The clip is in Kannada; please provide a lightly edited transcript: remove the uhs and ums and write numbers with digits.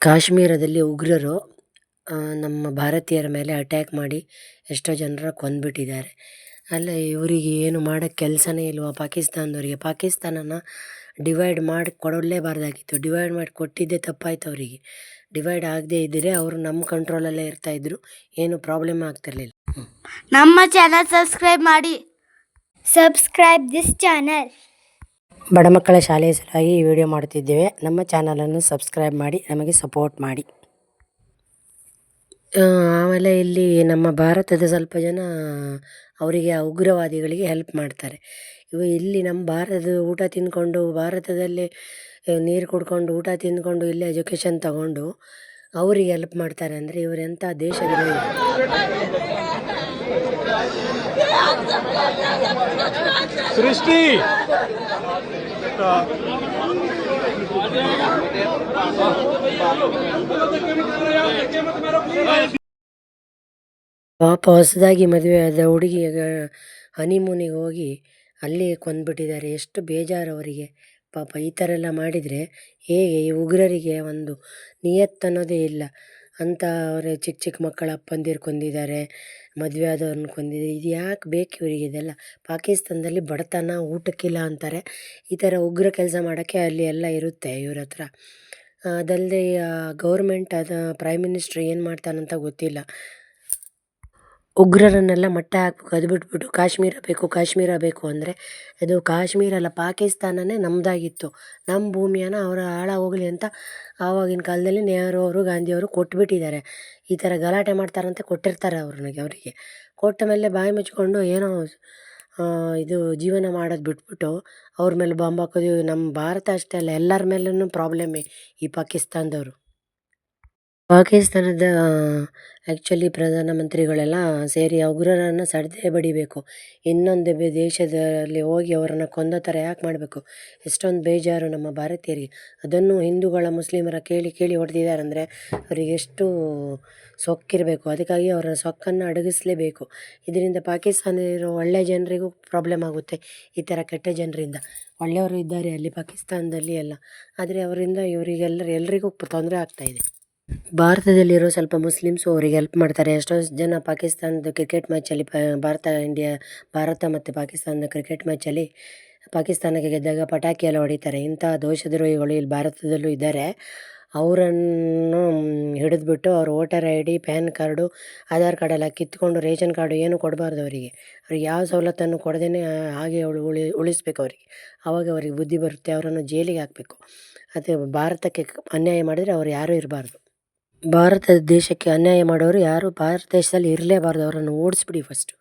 ಕಾಶ್ಮೀರದಲ್ಲಿ ಉಗ್ರರು ನಮ್ಮ ಭಾರತೀಯರ ಮೇಲೆ ಅಟ್ಯಾಕ್ ಮಾಡಿ ಎಷ್ಟೋ ಜನರ ಕೊಂದುಬಿಟ್ಟಿದ್ದಾರೆ. ಅಲ್ಲ, ಇವರಿಗೆ ಏನು ಮಾಡೋಕ್ಕೆ ಕೆಲಸನೇ ಇಲ್ವಾ ಪಾಕಿಸ್ತಾನದವ್ರಿಗೆ? ಪಾಕಿಸ್ತಾನನ ಡಿವೈಡ್ ಮಾಡಿ ಕೊಡಲೇಬಾರ್ದಾಗಿತ್ತು. ಡಿವೈಡ್ ಮಾಡಿ ಕೊಟ್ಟಿದ್ದೇ ತಪ್ಪಾಯ್ತು ಅವರಿಗೆ. ಡಿವೈಡ್ ಆಗದೇ ಇದ್ದರೆ ಅವರು ನಮ್ಮ ಕಂಟ್ರೋಲಲ್ಲೇ ಇರ್ತಾಯಿದ್ರು, ಏನು ಪ್ರಾಬ್ಲಮ್ ಆಗ್ತಿರಲಿಲ್ಲ. ನಮ್ಮ ಚಾನಲ್ ಸಬ್ಸ್ಕ್ರೈಬ್ ಮಾಡಿ. Subscribe this channel. ಬಡ ಮಕ್ಕಳ ಶಾಲೆಯ ಸಲುವಾಗಿ ಈ ವಿಡಿಯೋ ಮಾಡುತ್ತಿದ್ದೇವೆ. ನಮ್ಮ ಚಾನಲನ್ನು ಸಬ್ಸ್ಕ್ರೈಬ್ ಮಾಡಿ, ನಮಗೆ ಸಪೋರ್ಟ್ ಮಾಡಿ. ಆಮೇಲೆ ಇಲ್ಲಿ ನಮ್ಮ ಭಾರತದ ಸ್ವಲ್ಪ ಜನ ಅವರಿಗೆ ಆ ಉಗ್ರವಾದಿಗಳಿಗೆ ಹೆಲ್ಪ್ ಮಾಡ್ತಾರೆ. ಇಲ್ಲಿ ನಮ್ಮ ಭಾರತದ ಊಟ ತಿಂದ್ಕೊಂಡು, ಭಾರತದಲ್ಲೇ ನೀರು ಕುಡ್ಕೊಂಡು, ಊಟ ತಿಂದ್ಕೊಂಡು, ಇಲ್ಲೇ ಎಜುಕೇಷನ್ ತಗೊಂಡು ಅವರಿಗೆ ಹೆಲ್ಪ್ ಮಾಡ್ತಾರೆ ಅಂದರೆ ಇವರೆಂಥ ದೇಶದ್ರೋಹಿ. ಸೃಷ್ಟಿ ಪಾಪ ಹೊಸದಾಗಿ ಮದುವೆ ಆದ ಹುಡುಗಿ ಹನಿಮೂನಿಗೆ ಹೋಗಿ ಅಲ್ಲಿ ಕೊಂದುಬಿಟ್ಟಿದ್ದಾರೆ. ಎಷ್ಟು ಬೇಜಾರು ಅವರಿಗೆ. ಪಾಪ ಈ ಥರ ಎಲ್ಲ ಮಾಡಿದರೆ ಹೇಗೆ? ಈ ಉಗ್ರರಿಗೆ ಒಂದು ನಿಯತ್ತು ಅನ್ನೋದೇ ಇಲ್ಲ ಅಂತ ಅವರ ಚಿಕ್ಕ ಚಿಕ್ಕ ಮಕ್ಕಳ ಅಪ್ಪಂದಿರು ಕೊಂದಿದ್ದಾರೆ, ಮದುವೆ ಆದವ್ರನ್ನ ಕೊಂದಿದ್ದಾರೆ. ಇದು ಯಾಕೆ ಬೇಕು ಇವರಿಗೆ ಇದೆಲ್ಲ? ಪಾಕಿಸ್ತಾನದಲ್ಲಿ ಬಡತನ, ಊಟಕ್ಕಿಲ್ಲ ಅಂತಾರೆ. ಈ ಥರ ಉಗ್ರ ಕೆಲಸ ಮಾಡೋಕ್ಕೆ ಅಲ್ಲಿ ಎಲ್ಲ ಇರುತ್ತೆ ಇವ್ರ ಹತ್ರ. ಅದಲ್ಲದೆ ಗೌರ್ಮೆಂಟ್ ಪ್ರೈಮ್ ಮಿನಿಸ್ಟ್ರ್ ಏನು ಮಾಡ್ತಾನಂತ ಗೊತ್ತಿಲ್ಲ. ಉಗ್ರರನ್ನೆಲ್ಲ ಮಟ್ಟ ಹಾಕ್ಬೇಕು. ಅದು ಬಿಟ್ಬಿಟ್ಟು ಕಾಶ್ಮೀರ ಬೇಕು ಅಂದರೆ ಅದು ಕಾಶ್ಮೀರ ಅಲ್ಲ, ಪಾಕಿಸ್ತಾನನೇ ನಮ್ಮದಾಗಿತ್ತು. ನಮ್ಮ ಭೂಮಿಯನ್ನು ಅವರು ಹಾಳಾಗೋಗಲಿ ಅಂತ ಆವಾಗಿನ ಕಾಲದಲ್ಲಿ ನೆಹರು ಅವರು, ಗಾಂಧಿಯವರು ಕೊಟ್ಬಿಟ್ಟಿದ್ದಾರೆ. ಈ ಥರ ಗಲಾಟೆ ಮಾಡ್ತಾರಂತ ಕೊಟ್ಟಿರ್ತಾರೆ ಅವರಿಗೆ. ಕೊಟ್ಟ ಮೇಲೆ ಬಾಯಿ ಮುಚ್ಕೊಂಡು ಏನೋ ಇದು ಜೀವನ ಮಾಡೋದು ಬಿಟ್ಬಿಟ್ಟು ಅವ್ರ ಮೇಲೆ ಬಾಂಬ್ ಹಾಕೋದು. ನಮ್ಮ ಭಾರತ ಅಷ್ಟೇ ಅಲ್ಲ, ಎಲ್ಲರ ಮೇಲೂ ಪ್ರಾಬ್ಲಮ್ಮೇ ಈ ಪಾಕಿಸ್ತಾನದವರು. ಪಾಕಿಸ್ತಾನದ ಆ್ಯಕ್ಚುಲಿ ಪ್ರಧಾನಮಂತ್ರಿಗಳೆಲ್ಲ ಸೇರಿ ಉಗ್ರರನ್ನು ಸಡೆದೇ ಬಡಿಬೇಕು. ಇನ್ನೊಂದು ದೇಶದಲ್ಲಿ ಹೋಗಿ ಅವರನ್ನು ಕೊಂದ ಥರ ಯಾಕೆ ಮಾಡಬೇಕು? ಎಷ್ಟೊಂದು ಬೇಜಾರು ನಮ್ಮ ಭಾರತೀಯರಿಗೆ. ಅದನ್ನು ಹಿಂದೂಗಳ, ಮುಸ್ಲಿಮರ ಕೇಳಿ ಹೊಡೆದಿದ್ದಾರೆ ಅಂದರೆ ಅವರಿಗೆ ಎಷ್ಟು ಸೊಕ್ಕಿರಬೇಕು. ಅದಕ್ಕಾಗಿ ಅವರ ಸೊಕ್ಕನ್ನು ಅಡಗಿಸಲೇಬೇಕು. ಇದರಿಂದ ಪಾಕಿಸ್ತಾನದಲ್ಲಿರೋ ಒಳ್ಳೆಯ ಜನರಿಗೂ ಪ್ರಾಬ್ಲಮ್ ಆಗುತ್ತೆ. ಈ ಥರ ಕೆಟ್ಟ ಜನರಿಂದ. ಒಳ್ಳೆಯವರು ಇದ್ದಾರೆ ಅಲ್ಲಿ ಪಾಕಿಸ್ತಾನದಲ್ಲಿ ಎಲ್ಲ, ಆದರೆ ಅವರಿಂದ ಎಲ್ರಿಗೂ ತೊಂದರೆ ಆಗ್ತಾಯಿದೆ. ಭಾರತದಲ್ಲಿರೋ ಸ್ವಲ್ಪ ಮುಸ್ಲಿಮ್ಸು ಅವರಿಗೆ ಹೆಲ್ಪ್ ಮಾಡ್ತಾರೆ. ಎಷ್ಟೋ ಜನ ಪಾಕಿಸ್ತಾನದ ಕ್ರಿಕೆಟ್ ಮ್ಯಾಚಲ್ಲಿ ಭಾರತ ಮತ್ತು ಪಾಕಿಸ್ತಾನದ ಕ್ರಿಕೆಟ್ ಮ್ಯಾಚಲ್ಲಿ ಪಾಕಿಸ್ತಾನಕ್ಕೆ ಗೆದ್ದಾಗ ಪಟಾಕಿ ಎಲ್ಲ ಹೊಡಿತಾರೆ. ಇಂಥ ದೋಷದ್ರೋಹಿಗಳು ಇಲ್ಲಿ ಭಾರತದಲ್ಲೂ ಇದ್ದಾರೆ. ಅವರನ್ನು ಹಿಡಿದ್ಬಿಟ್ಟು ಅವ್ರ voter ID, PAN card, Aadhaar ಕಾರ್ಡೆಲ್ಲ ಕಿತ್ಕೊಂಡು, ರೇಷನ್ ಕಾರ್ಡು ಏನೂ ಕೊಡಬಾರ್ದು ಅವರಿಗೆ. ಅವ್ರಿಗೆ ಯಾವ ಸವಲತ್ತನ್ನು ಕೊಡದೇ ಹಾಗೆ ಉಳಿಸ್ಬೇಕು ಅವರಿಗೆ. ಆವಾಗ ಅವರಿಗೆ ಬುದ್ಧಿ ಬರುತ್ತೆ. ಅವರನ್ನು ಜೈಲಿಗೆ ಹಾಕಬೇಕು. ಅದೇ ಭಾರತಕ್ಕೆ ಅನ್ಯಾಯ ಮಾಡಿದರೆ ಅವ್ರು ಯಾರೂ ಇರಬಾರ್ದು. ಭಾರತ ದೇಶಕ್ಕೆ ಅನ್ಯಾಯ ಮಾಡೋರು ಯಾರು ಭಾರತ ದೇಶದಲ್ಲಿ ಇರಲೇಬಾರ್ದು. ಅವರನ್ನು ಓಡಿಸ್ಬಿಡಿ ಫಸ್ಟು.